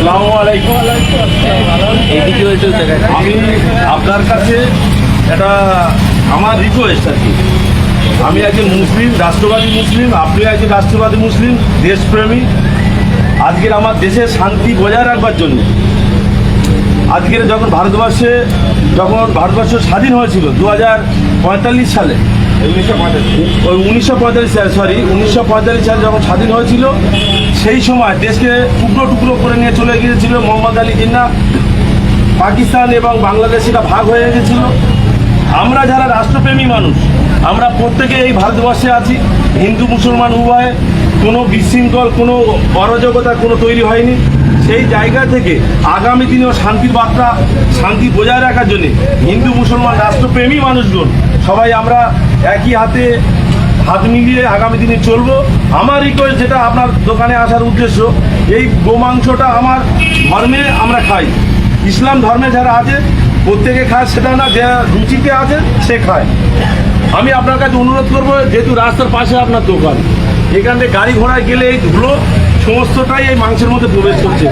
আসসালামু আলাইকুম। আমি আপনার কাছে এটা আমার রিকোয়েস্ট আর কি। আমি একজন মুসলিম, রাষ্ট্রবাদী মুসলিম, আপনি একজন রাষ্ট্রবাদী মুসলিম, দেশপ্রেমী। আজকের আমার দেশের শান্তি বজায় রাখবার জন্য আজকের যখন ভারতবর্ষ স্বাধীন হয়েছিল 2045 সালে, 1945 সালে যখন স্বাধীন হয়েছিল, সেই সময় দেশকে টুকরো টুকরো করে নিয়ে চলে গিয়েছিল মোহাম্মদ আলী জিন্নাহ। পাকিস্তান এবং বাংলাদেশ এটা ভাগ হয়ে গেছিল। আমরা যারা রাষ্ট্রপ্রেমী মানুষ, আমরা প্রত্যেকে এই ভারতবর্ষে আছি, হিন্দু মুসলমান উভয়ে। কোনো বিশৃঙ্খল, কোনো অরাজকতা কোনো তৈরি হয়নি। সেই জায়গা থেকে আগামী দিনেও শান্তির বার্তা, শান্তি বজায় রাখার জন্যে হিন্দু মুসলমান রাষ্ট্রপ্রেমী মানুষজন সবাই আমরা একই হাত মিলিয়ে আগামী দিনে চলবো। আমার রিকোয়েস্ট, যেটা আপনার দোকানে আসার উদ্দেশ্য, এই গোমাংসটা আমার ধর্মে আমরা খাই, ইসলাম ধর্মে যারা আছে প্রত্যেকে খায়, সেটা না, যে রুচিতে আছে সে খায়। আমি আপনার কাছে অনুরোধ করবো, যেহেতু রাস্তার পাশে আপনার দোকান, এখান থেকে গাড়ি ঘোড়ায় গেলে এই ধুলো সমস্তটাই এই মাংসের মধ্যে প্রবেশ করছে,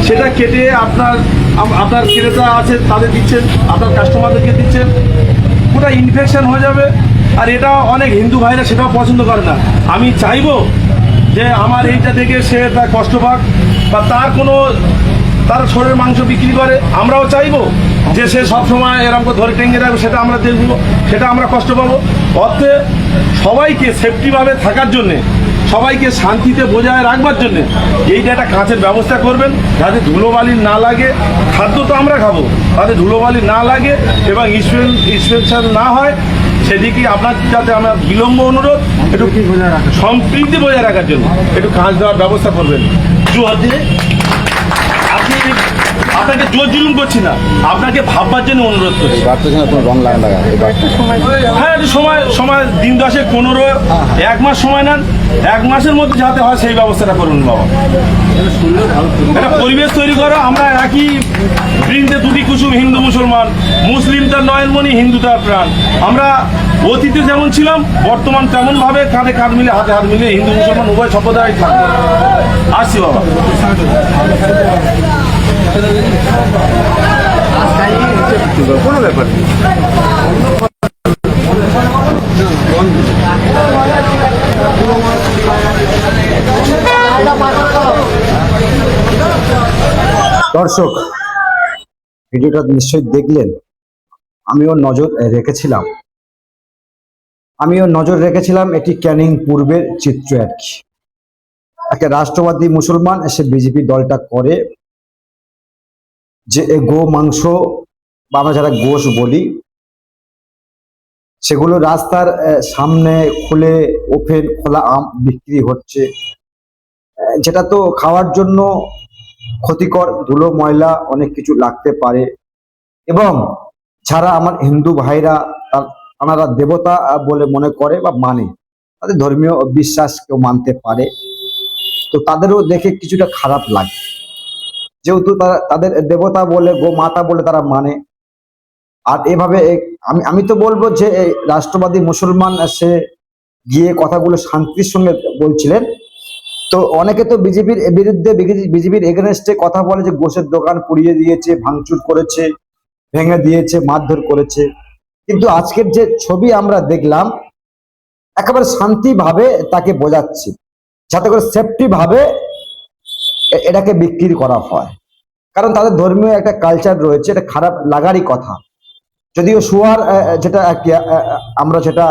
সেটা কেটে আপনার ক্রেতা আছে তাদের দিচ্ছেন, আপনার কাস্টমারদেরকে দিচ্ছেন, পুরো ইনফেকশন হয়ে যাবে। আর এটা অনেক হিন্দু ভাইরা সেটাও পছন্দ করে না। আমি চাইবো যে আমার এইটা দেখে সে তার কষ্ট পাক, বা তার শরীরের মাংস বিক্রি করে, আমরাও চাইবো যে সে সবসময় এরকম করে ধরে টেঙ্গে রাখবে, সেটা আমরা দেখবো, সেটা আমরা কষ্ট পাবো। অর্থে সবাইকে সেফটিভাবে থাকার জন্যে, সবাইকে শান্তিতে বজায় রাখবার জন্যে এইটা একটা কাঁচের ব্যবস্থা করবেন, যাতে ধুলোবালি না লাগে। খাদ্য তো আমরা খাবো, তাতে ধুলোবালি না লাগে এবং ইনফেকশন না হয়, সেদিকে আপনার যাতে আমরা বিলম্ব অনুরোধ, একটু সম্প্রীতি বজায় রাখার জন্য একটু কাঁচ দেওয়ার ব্যবস্থা করবেন। আপনাকে জোর জুলুম করছি না, আপনাকে ভাববার জন্য অনুরোধ করছি। হ্যাঁ, একটু সময় দিন 10 15 1 মাস সময় নেন, 1 মাসের মধ্যে যাতে হয় সেই ব্যবস্থাটা করুন বাবা। একটা পরিবেশ তৈরি করো, আমরা একই বৃন্দে দুটি কুসুম, হিন্দু মুসলমান, মুসলিম তার নয়নমণি, হিন্দু তার প্রাণ। আমরা অতীতে যেমন ছিলাম, বর্তমান তেমনভাবে কাঁধে কাঁধ মিলে, হাতে হাত মিলে হিন্দু মুসলমান উভয় সম্প্রদায় থাকবে। আসছি বাবা। কোনো ব্যাপার নেই। দর্শক, ভিডিওটা নিশ্চয়ই দেখলেন। আমিও নজর রেখেছিলাম এটি ক্যানিং পূর্বের চিত্র আর কি। একটা রাষ্ট্রবাদী মুসলমান এসে বিজেপি দলটা করে যে গো মাংস বা আমরা যারা গোশ বলি, সেগুলো রাস্তার সামনে খুলে ওপেন খোলা আম বিক্রি হচ্ছে, যেটা তো খাওয়ার জন্য ক্ষতিকর, ধুলো ময়লা অনেক কিছু লাগতে পারে। এবং যারা আমার হিন্দু ভাইরা, তারা দেবতা বলে মনে করে বা মানে, তাদের ধর্মীয় বিশ্বাস কেউ মানতে পারে, তো তাদেরও দেখে কিছুটা খারাপ লাগে, যেহেতু তাদের দেবতা বলে, গো মাতা বলে তারা মানে। আর এভাবে আমি তো বলবো যে এই রাষ্ট্রবাদী মুসলমান সে গিয়ে কথাগুলো শান্তির সঙ্গে বলছিলেন। তো অনেকে তো বিজেপির বিরুদ্ধে, বিজেপির এগেনস্টে কথা বলে যে গোশের দোকান পুড়িয়ে দিয়েছে, ভাঙচুর করেছে, ভেঙে দিয়েছে, মারধর করেছে। কিন্তু আজকের যে ছবি আমরা দেখলাম, একেবারে শান্তিভাবে তাকে বোঝাচ্ছে, যাতে করে সেফটি ভাবে এটাকে বিক্রি করা হয়। কারণ তাদের ধর্মীয় একটা কালচার রয়েছে, এটা খারাপ লাগারই কথা। যদিও শুয়ার যেটা আমরা যেটা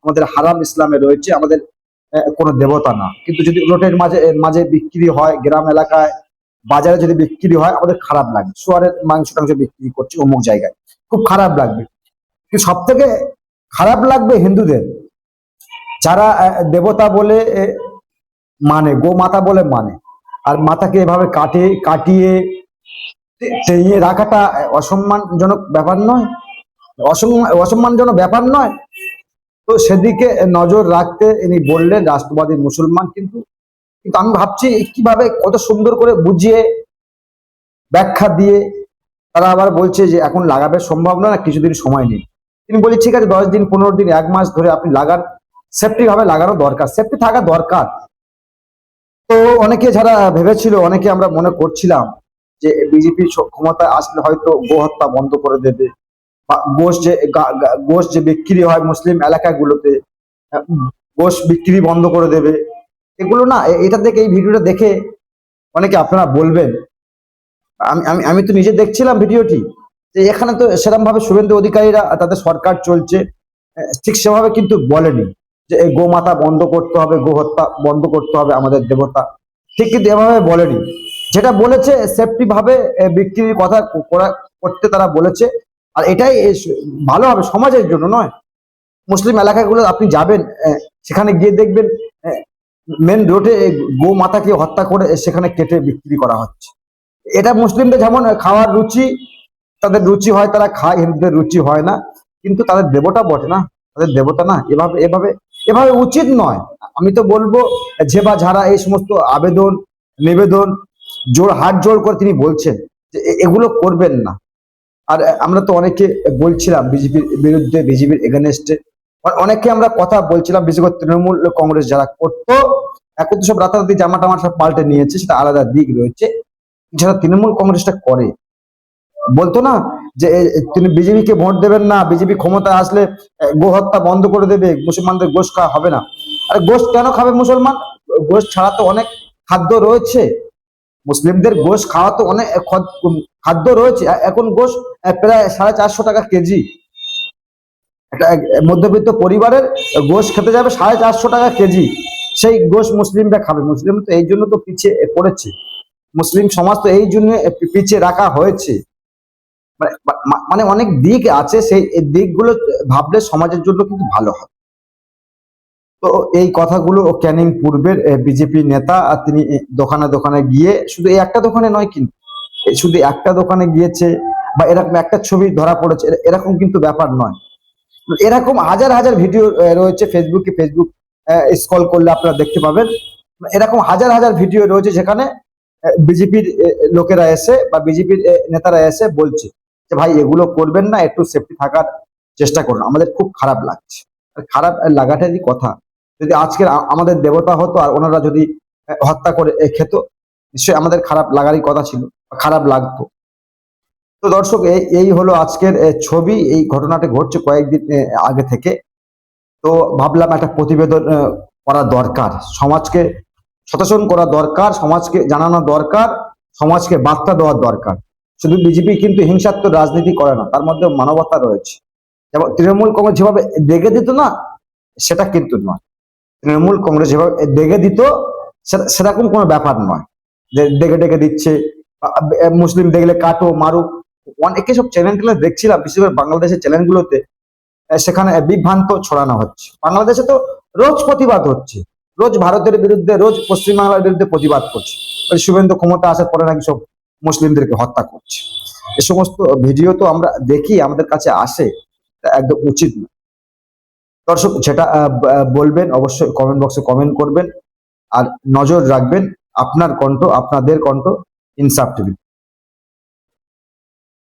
আমাদের হারাম ইসলামে রয়েছে, আমাদের কোনো দেবতা না, কিন্তু যদি রোডের মাঝে বিক্রি হয়, গ্রাম এলাকায় বাজারে যদি বিক্রি হয়, আমাদের খারাপ লাগে। শুয়ারের মাংস বিক্রি করছে অমুক জায়গায়, খুব খারাপ লাগবে। কিন্তু সব থেকে খারাপ লাগবে হিন্দুদের, যারা দেবতা বলে মানে, গো মাতা বলে মানে, আর মাতাকে এভাবে কাটিয়ে টেনে রাখাটা অসম্মানজনক ব্যাপার নয়? অসম্মানজনক ব্যাপার নয়? তো সেদিকে নজর রাখতে ইনি বললেন, রাষ্ট্রবাদী মুসলমান। কিন্তু আমি ভাবছি কিভাবে কত সুন্দর করে বুঝিয়ে ব্যাখ্যা দিয়ে তারা আবার বলছে যে এখন লাগাবে সম্ভব না, কিছুদিন সময় নেই। তিনি বলি ঠিক আছে, 10 দিন 15 দিন 1 মাস ধরে আপনি লাগান, সেফটি ভাবে লাগানো দরকার, সেফটি থাকা দরকার। তো অনেকে যারা ভেবেছিল, অনেকে আমরা মনে করছিলাম যে বিজেপি ক্ষমতায় আসলে হয়তো গো হত্যা বন্ধ করে দেবে, বা গোশ যে বিক্রি হয় মুসলিম এলাকাগুলোতে, আহ, গোশ বিক্রি বন্ধ করে দেবে। এগুলো না, এটা দেখে, এই ভিডিওটা দেখে অনেকে আপনারা বলবেন, আমি আমি আমি তো নিজে দেখছিলাম ভিডিওটি, যে এখানে তো সেরকম ভাবে শুভেন্দু অধিকারীরা তাদের সরকার চলছে, ঠিক সেভাবে কিন্তু বলেনি যে এই গোমাতা বন্ধ করতে হবে, গো হত্যা বন্ধ করতে হবে, আমাদের দেবতা, ঠিক কিন্তু এভাবে বলেনি। যেটা বলেছে সেফটি ভাবে বিক্রির কথা করতে তারা বলেছে। আর এটাই ভালো হবে সমাজের জন্য, নয় মুসলিম এলাকাগুলো আপনি যাবেন, সেখানে গিয়ে দেখবেন মেন রোডে গো মাতাকে হত্যা করে সেখানে কেটে বিক্রি করা হচ্ছে। এটা মুসলিমদের যেমন খাওয়ার রুচি, তাদের রুচি হয় তারা খায়, হিন্দুদের রুচি হয় না, কিন্তু তাদের দেবতা বটে না, তাদের দেবতা না, এভাবে এভাবে এভাবে উচিত নয়। আমি তো বলবো যে বা যারা এই সমস্ত আবেদন নিবেদন হাত জোড় করে তিনি বলছেন যে এগুলো করবেন না। আর আমরা তো অনেকে বলছিলাম বিজেপির বিরুদ্ধে, বিজেপির এগেনস্টে অনেকে আমরা কথা বলছিলাম, বিশেষ করে তৃণমূল কংগ্রেস যারা করতো, এখন তো সব রাতারাতি জামা টামা সব পাল্টে নিয়েছে, সেটা আলাদা দিক রয়েছে। যারা তৃণমূল কংগ্রেসটা করে, বলতো না যে তিনি বিজেপিকে ভোট দেবেন না, বিজেপি ক্ষমতায় আসলে গো হত্যা বন্ধ করে দেবে, মুসলমানদের গোশ খাওয়া হবে না। আর গোশ কেন খাবে মুসলমান? গোশ ছাড়া তো অনেক খাদ্য রয়েছে, মুসলিমদের গোশ খাওয়া তো অনেক খাদ্য রয়েছে। এখন গোশ প্রায় 450 টাকা কেজি, একটা মধ্যবিত্ত পরিবারের গোশ খেতে যাবে 450 টাকা কেজি, সেই গোশ মুসলিমরা খাবে? মুসলিম তো এই জন্য তো পিছিয়ে পড়েছে, মুসলিম সমাজ তো এই জন্য পিছিয়ে রাখা হয়েছে। মানে মানে অনেক দিক আছে, সেই দিকগুলো ভাবলে সমাজের জন্য কিন্তু ভালো হয়। তো এই কথাগুলো ক্যানিং পূর্বের বিজেপি নেতা, আর তিনি দোকানে দোকানে গিয়ে, শুধু এই একটা দোকানে নয় কিন্তু, শুধু একটা দোকানে গিয়েছে বা এরকম একটা ছবি ধরা পড়েছে এরকম কিন্তু ব্যাপার নয়। এরকম হাজার হাজার ভিডিও রয়েছে ফেসবুক স্ক্রল করলে আপনারা দেখতে পাবেন। এরকম হাজার হাজার ভিডিও রয়েছে যেখানে বিজেপির লোকেরা এসে বা বিজেপির নেতারা এসে বলছে যে ভাই এগুলো করবেন না, একটু সেফটি থাকার চেষ্টা করুন। আমাদের খুব খারাপ লাগছে। আর খারাপ লাগাটারই কথা, যদি আজকের আমাদের দেবতা হতো আর ওনারা যদি হত্যা করে খেত, নিশ্চয়ই আমাদের খারাপ লাগারই কথা ছিল, খারাপ লাগতো। তো দর্শক, এই হলো আজকের ছবি। এই ঘটনাটি ঘটছে কয়েকদিন আগে থেকে। তো ভাবলাম একটা প্রতিবেদন করা দরকার, সমাজকে সচেতন করা দরকার, সমাজকে জানানো দরকার, সমাজকে বার্তা দেওয়ার দরকার। শুধু বিজেপি কিন্তু হিংসাত্মক রাজনীতি করে না, তার মধ্যে মানবতা রয়েছে। যেমন তৃণমূল কংগ্রেস যেভাবে দেখে দিত না, সেটা কিন্তু নয়। তৃণমূল কংগ্রেস যেভাবে দেখে দিত সেরকম কোনো ব্যাপার নয় যে ডেকে ডেকে দিচ্ছে, মুসলিম দেখলে কাটো মারো। অনেকে সব চ্যানেলগুলো দেখছিলাম, বিশেষ করে বাংলাদেশের চ্যানেলগুলোতে, সেখানে বিভ্রান্ত ছড়ানো হচ্ছে। বাংলাদেশে তো রোজ প্রতিবাদ হচ্ছে, রোজ ভারতের বিরুদ্ধে, রোজ পশ্চিমবাংলার বিরুদ্ধে প্রতিবাদ করছে। শুভেন্দু ক্ষমতা আসার পরে নাকি সব মুসলিমদেরকে হত্যা করছে। এ সমস্ত ভিডিও তো আমরা দেখি, আমাদের কাছে আসে, একদম উচিত না। দর্শক, যেটা বলবেন অবশ্যই কমেন্ট বক্সে কমেন্ট করবেন, আর নজর রাখবেন আপনার কণ্ঠ, আপনাদের কণ্ঠ, ইনসাফ টিভি।